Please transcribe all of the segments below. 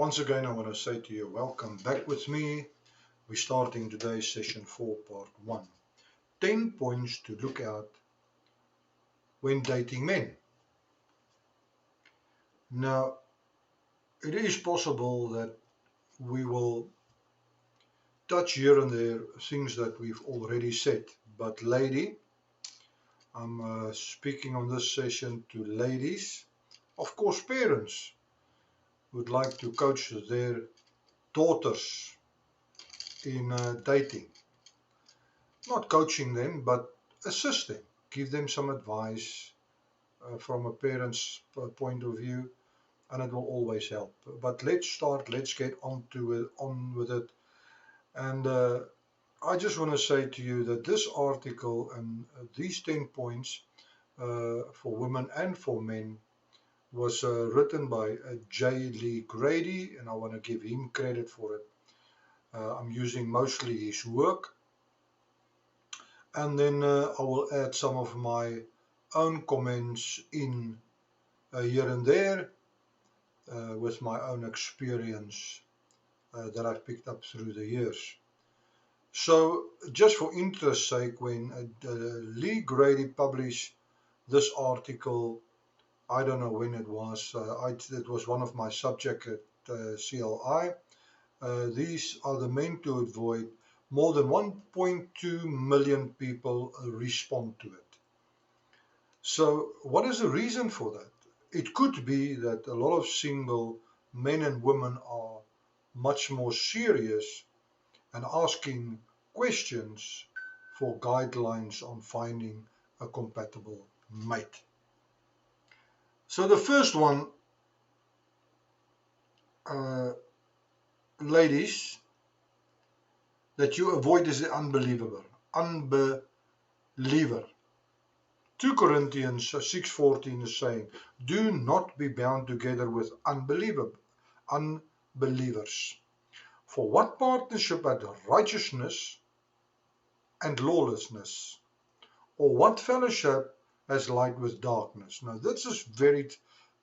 Once again, I want to say to you, welcome back with me. We're starting today's session 4, part 1. 10 points to look out when dating men. Now, it is possible that we will touch here and there things that we've already said. But lady, I'm speaking on this session to ladies, of course parents, would like to coach their daughters in dating. Not coaching them, but assist them. Give them some advice from a parent's point of view, and it will always help. But let's get on with it. And I just want to say to you that this article and these 10 points for women and for men was written by J. Lee Grady, and I want to give him credit for it. I'm using mostly his work. And then I will add some of my own comments in here and there with my own experience that I've picked up through the years. So just for interest's sake, when Lee Grady published this article, I don't know when it was, it was one of my subjects at CLI. These are the men to avoid. More than 1.2 million people respond to it. So what is the reason for that? It could be that a lot of single men and women are much more serious and asking questions for guidelines on finding a compatible mate. So the first one, ladies, that you avoid is the unbeliever. 2 Corinthians 6:14 is saying, do not be bound together with unbelievers. For what partnership hath righteousness and lawlessness? Or what fellowship has light with darkness? Now this is very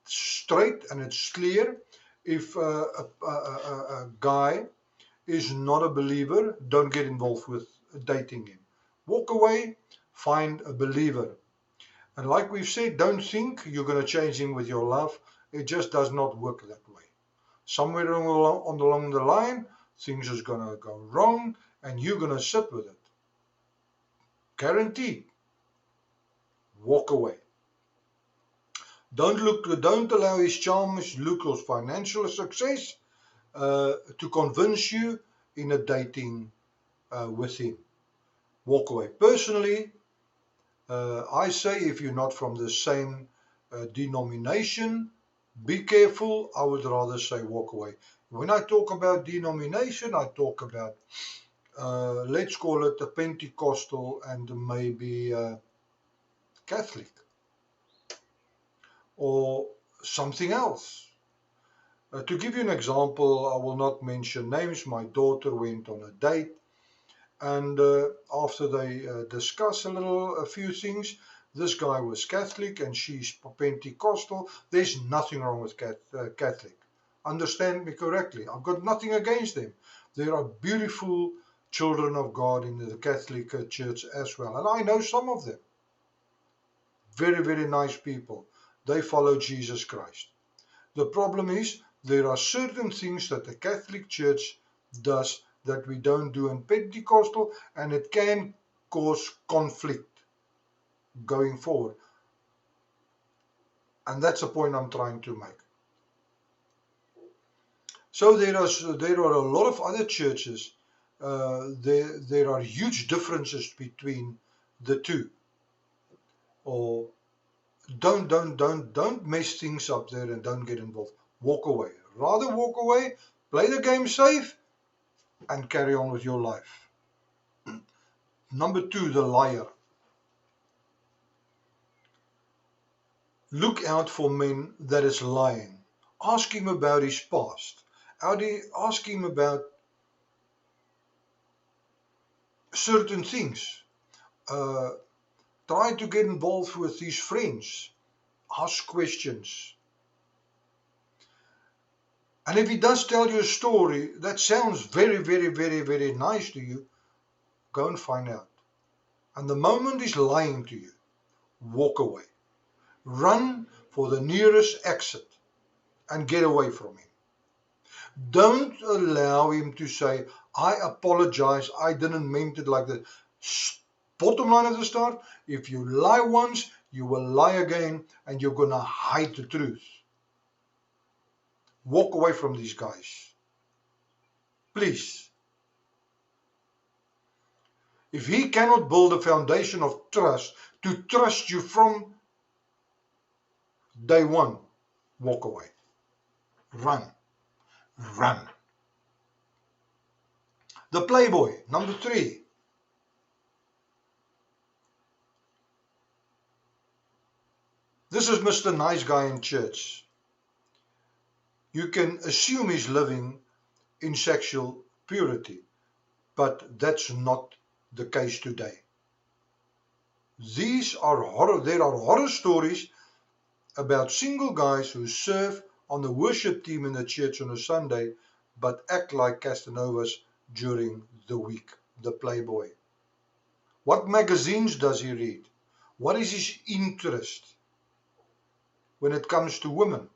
straight and it's clear. If a guy is not a believer, don't get involved with dating him. Walk away, find a believer. And like we've said, don't think you're going to change him with your love. It just does not work that way. Somewhere along the line, things is going to go wrong and you're going to sit with it. Guaranteed. Walk away. Don't allow his charm, his look, or financial success to convince you in a dating with him. Walk away. Personally, I say if you're not from the same denomination, be careful. I would rather say walk away. When I talk about denomination, I talk about, let's call it a Pentecostal and maybe Catholic or something else. To give you an example, I will not mention names. My daughter went on a date, and after they discuss a few things, this guy was Catholic and she's Pentecostal. There's nothing wrong with Catholic. Understand me correctly. I've got nothing against them. There are beautiful children of God in the Catholic Church as well. And I know some of them. Very, very nice people. They follow Jesus Christ. The problem is there are certain things that the Catholic Church does that we don't do in Pentecostal, and it can cause conflict going forward. And that's the point I'm trying to make. So there are a lot of other churches. There are huge differences between the two. Or don't mess things up there and don't get involved. Walk away. Rather walk away, play the game safe, and carry on with your life. Number 2, the liar. Look out for men that is lying. Ask him about his past. Ask him about certain things. Try to get involved with his friends. Ask questions. And if he does tell you a story that sounds very, very, very, very nice to you, go and find out. And the moment he's lying to you, walk away. Run for the nearest exit and get away from him. Don't allow him to say, I apologize, I didn't mean it like that. Bottom line at the start, if you lie once, you will lie again, and you're going to hide the truth. Walk away from these guys. Please. If he cannot build a foundation of trust to trust you from day one, walk away. Run. Run. The playboy, number 3. This is Mr. Nice Guy in church. You can assume he's living in sexual purity, but that's not the case today. There are horror stories about single guys who serve on the worship team in the church on a Sunday, but act like Castanovas during the week. The playboy. What magazines does he read? What is his interest when it comes to women?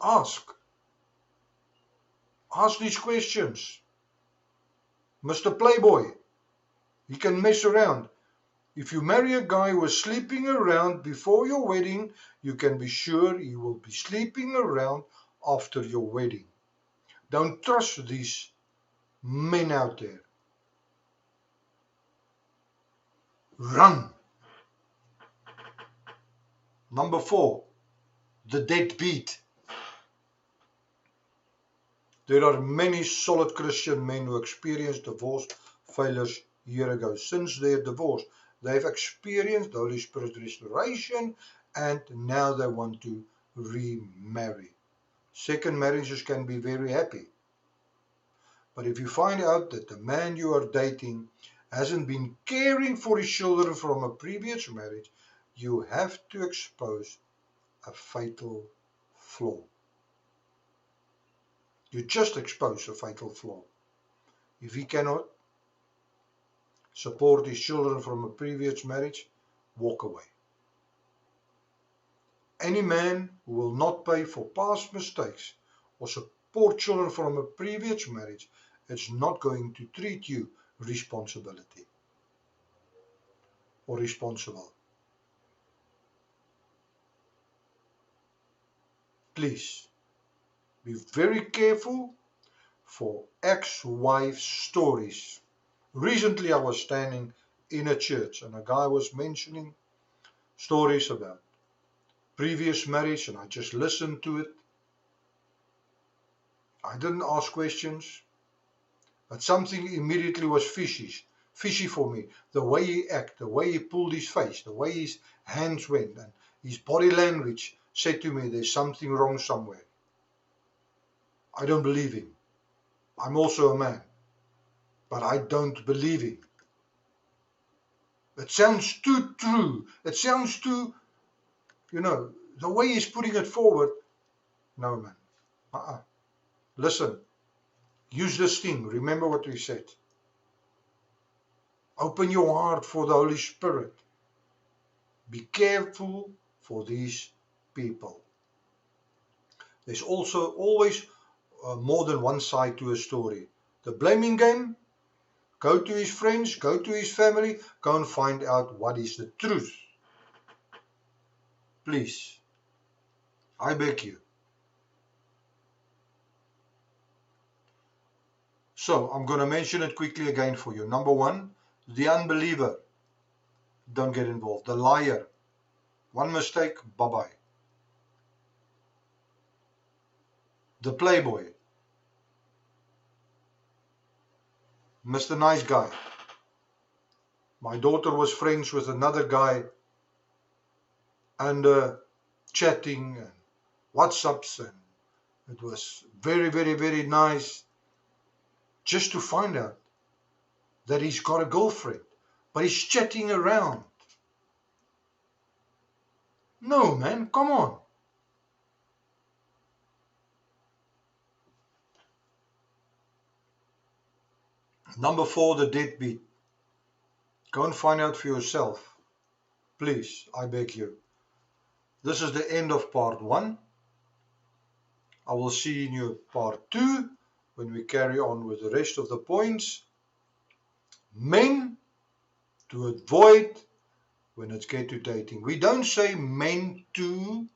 Ask these questions. Mr. Playboy, he can mess around. If you marry a guy who is sleeping around before your wedding, you can be sure he will be sleeping around after your wedding. Don't trust these men out there. Run. Number 4, the deadbeat. There are many solid Christian men who experienced divorce failures years ago. Since their divorce, they've experienced the Holy Spirit restoration, and now they want to remarry. Second marriages can be very happy. But if you find out that the man you are dating hasn't been caring for his children from a previous marriage, you have to expose a fatal flaw. You just expose a fatal flaw. If he cannot support his children from a previous marriage, walk away. Any man who will not pay for past mistakes or support children from a previous marriage is not going to treat you responsible. Please be very careful for ex-wife stories. Recently I was standing in a church and a guy was mentioning stories about previous marriage, and I just listened to it. I didn't ask questions, but something immediately was fishy for me. The way he acted, the way he pulled his face, the way his hands went, and his body language said to me, there's something wrong somewhere. I don't believe him. I'm also a man, but I don't believe him. It sounds too true. It sounds too, the way he's putting it forward. No, man. Listen, use this thing. Remember what we said. Open your heart for the Holy Spirit. Be careful for these people. There's also always more than one side to a story. The blaming game, go to his friends, go to his family, go and find out what is the truth. Please, I beg you. So, I'm going to mention it quickly again for you. Number 1, the unbeliever. Don't get involved. The liar. One mistake, bye-bye. The playboy. Mr. Nice Guy. My daughter was friends with another guy and chatting and WhatsApps, and it was very, very, very nice, just to find out that he's got a girlfriend, but he's chatting around. No, man, come on. Number 4, the deadbeat. Go and find out for yourself. Please, I beg you. This is the end of part 1. I will see you in part 2 when we carry on with the rest of the points. Men to avoid when it's get to dating. We don't say men to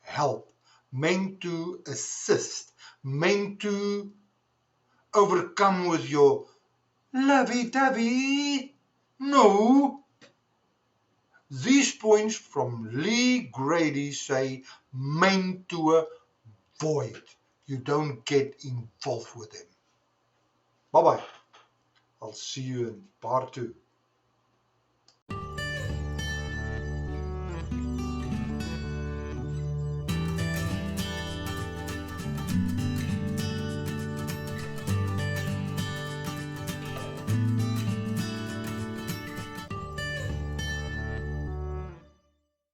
help, men to assist, men to overcome with your lovey-dovey. No. These points from Lee Grady say men to avoid. You don't get involved with them. Bye-bye. I'll see you in part 2.